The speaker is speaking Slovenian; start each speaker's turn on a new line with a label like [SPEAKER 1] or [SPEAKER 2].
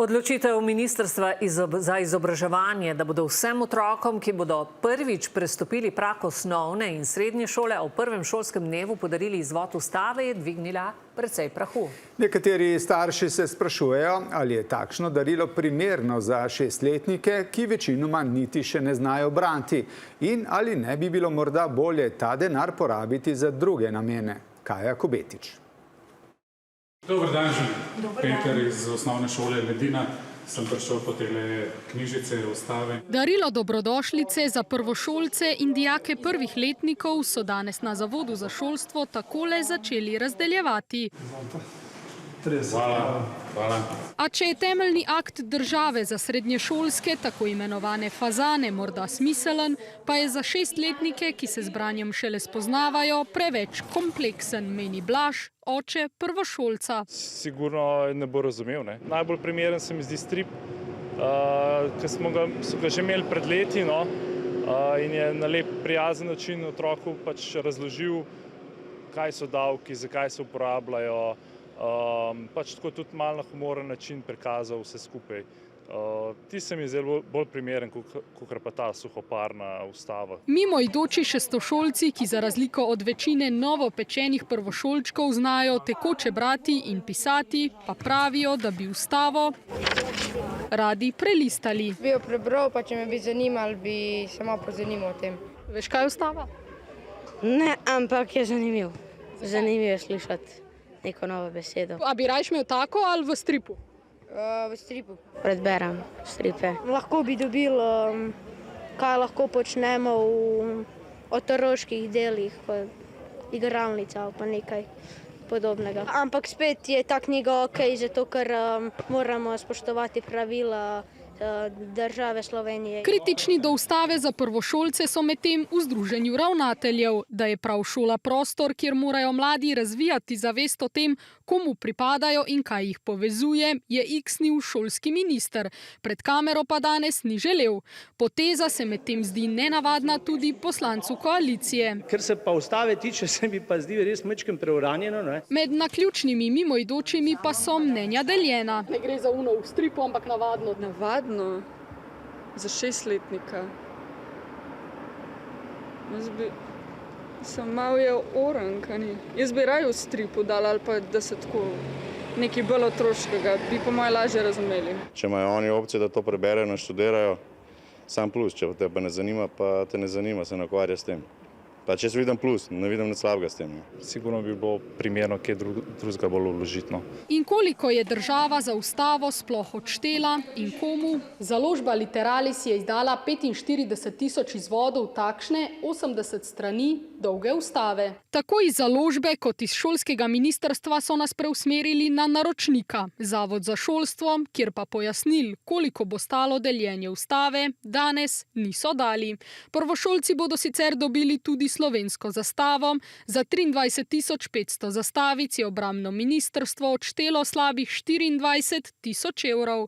[SPEAKER 1] Odločitev Ministrstva za izobraževanje, da bodo vsem otrokom, ki bodo prvič prestopili prag osnovne in srednje šole, v prvem šolskem dnevu podarili izvod ustave, je dvignila precej prahu.
[SPEAKER 2] Nekateri starši se sprašujejo, ali je takšno darilo primerno za šestletnike, ki večinoma niti še ne znajo brati, in ali ne bi bilo morda bolje ta denar porabiti za druge namene. Kaja Kobetič.
[SPEAKER 3] Dober dan, Peter iz osnovne šole Ledina. Sem prišel po tele knjižice ustave.
[SPEAKER 4] Darilo dobrodošlice za prvošolce in dijake prvih letnikov so danes na Zavodu za šolstvo takole začeli razdeljevati.
[SPEAKER 3] Hvala.
[SPEAKER 4] A če je temeljni akt države za srednješolske, tako imenovane fazane, morda smiselen, pa je za šestletnike, ki se z branjem šele spoznavajo, preveč kompleksen, meni Blaž, oče prvošolca.
[SPEAKER 5] Sigurno ne bo razumel. Najbolj primeren se mi zdi strip, ki so ga že imeli pred leti, in je na lep, prijazen način otroku razložil, kaj so davki, zakaj se uporabljajo, tako tudi malo na humoren način prikazal vse skupaj. Ti se mi zdi bolj primeren, kakor pa ta suhoparna ustava.
[SPEAKER 4] Mimoidoči šestošolci, ki za razliko od večine novopečenih prvošolčkov znajo tekoče brati in pisati, pa pravijo, da bi ustavo radi prelistali.
[SPEAKER 6] Bi jo prebral, pa če me bi zanimalo, bi se malo pozanimal o tem.
[SPEAKER 4] Veš, kaj je ustava?
[SPEAKER 7] Ne, ampak je zanimiv. Zanimivo je slišati neko novo besedo.
[SPEAKER 4] A bi rajš imel tako ali v stripu?
[SPEAKER 6] V stripu.
[SPEAKER 7] Predberem stripe.
[SPEAKER 6] Lahko bi dobil, kaj lahko počnemo v otroških delih, kot igralnica ali pa nekaj podobnega. Ampak spet je ta knjiga okej, zato ker moramo spoštovati pravila države Slovenije.
[SPEAKER 4] Kritični do ustave za prvošolce so medtem v združenju ravnateljev, da je prav šola prostor, kjer morajo mladi razvijati zavest o tem, komu pripadajo in kaj jih povezuje, je iksnil šolski minister. Pred kamero pa danes ni želel. Poteza se medtem zdi nenavadna tudi poslancu koalicije.
[SPEAKER 8] Ker se pa ustave tiče, se mi pa zdi res majčkeno preuranjeno.
[SPEAKER 4] Med naključnimi mimoidočimi pa so mnenja deljena. Ne gre za uno v stripu, ampak navadno.
[SPEAKER 9] Navadno? Za šestletnika. Sem malo je orankani. Jaz bi raje v stripu dala ali pa da se tako nekaj bolj otroškega, bi po moje lažje razumeli.
[SPEAKER 5] Če imajo oni opcije, da to preberejo, naštudirajo, sam plus. Če te pa ne zanima, pa te ne zanima, se ne ukvarja s tem. Pa če vidim plus, ne vidim nič slabega s tem. Sigurno bi bilo primerno kaj drugega bolj vložiti.
[SPEAKER 4] In koliko je država za ustavo sploh odštela in komu? Založba Literalis je izdala 45.000 izvodov takšne 80 strani dolge ustave. Tako iz založbe kot iz šolskega ministrstva so nas preusmerili na naročnika, Zavod za šolstvo, kjer pa pojasnil, koliko bo stalo deljenje ustave, danes niso dali. Prvošolci bodo sicer dobili tudi slovensko zastavo. Za 23.500 zastavic je obrambno ministrstvo odštelo slabih 24.000 evrov.